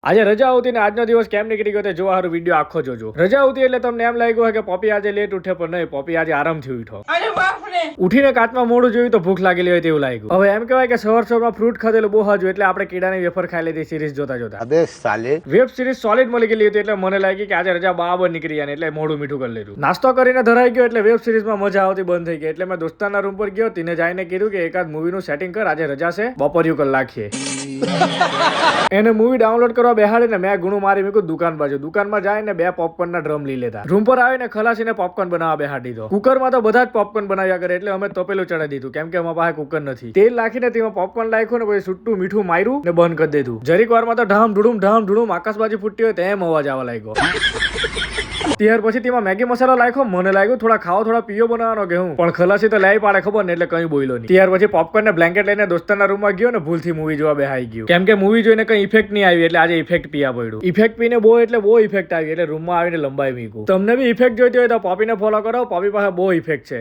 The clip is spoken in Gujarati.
આજે રજા આવતી ને આજનો દિવસ કેમ નીકળી ગયો તે જોવા હારું વિડીયો આખો જોજો. રજા આવતી એટલે તમને એમ લાગ્યું હોય કે પોપી આજે લેટ ઉઠે, પણ નહીં, પોપી આજે આરામથી ઉઠો. ઉઠીને કાચમાં મોઢું જોયું તો ભૂખ લાગેલી હોય તેવું લાગ્યું. હવે એમ કહેવાય કે સવારમાં ફ્રૂટ ખાધેલું બહુ હાજુ, એટલે આપણે કીડાની વેફર ખાઈ લીધી સિરીઝ જોતા જોતા. અબે સાલે વેબ સિરીઝ સોલિડ મળી ગયેલી હતી એટલે મને લાગી કે આજે રજા બરાબર નીકળી જાય, એટલે મોઢું મીઠું કરી લીધું. નાસ્તો કરીને ધરાઈ ગયો એટલે વેબ સિરીઝમાં મજા આવતી બંધ થઈ ગઈ. એટલે મેં દોસ્તારના રૂમ પર ગયો, તેને જઈને કીધું કે એકાદ મૂવીનું સેટિંગ કર, આજે રજા છે, બપોરિયું કરી નાખીએ. એને મૂવી ડાઉનલોડ કરવા બેહાડીને મેં ગુણું મારી મૂક્યું દુકાન બાજુ. દુકાનમાં જઈને 2 પોપકોર્નના ડ્રમ લઈ લેતા. રૂમ પર આવીને ખલાસીને પોપકોર્ન બનાવવા બેહાડી દીધો. કુકરમાં તો બધા જ પોપકોર્ન બનાવ્યા કરે, એટલે અમે તપેલું ચડાવી દીધું, કેમ કે અમારા પાસે કુકર નથી. તેલ નાખીને તેમાં પોપકોર્ન નાખ્યું ને પછી છૂટું મીઠું માર્યું ને બંધ કરી દીધું. જરીક વારમાં તો ઢામ ઢૂડુમ આકાશબાજી ફૂટી હોય તેમ અવાજ આવવા લાગ્યો. ત્યાર પછી તેમાં મેગી મસાલો નાખ્યો. મને લાગ્યું થોડા ખાવા થોડા પીઓ બનાવવાનો કે હું, પણ ખલાસી તો લઈ પાડે ખબર ને, એટલે કઈ બોલ્યો નહીં. ત્યાર પછી પોપકોર્ન ને બ્લેન્કેટ લઈને દોસ્તારના રૂમમાં ગયો ને ભૂલથી મૂવી જોવા બેહાઈ ગયો, કેમ કે મૂવી જોઈને કઈ ઇફેક્ટ નહીં આવી, એટલે આજે ઇફેક્ટ પીવા પડ્યું. ઇફેક્ટ પીને બહુ ઇફેક્ટ આવી, એટલે રૂમમાં આવીને લંબાઈ મૂક્યું. તમને બી ઇફેક્ટ જોઈતી હોય તો પોપીને ફોલો કરો, પોપી પાસે બહુ ઇફેક્ટ છે.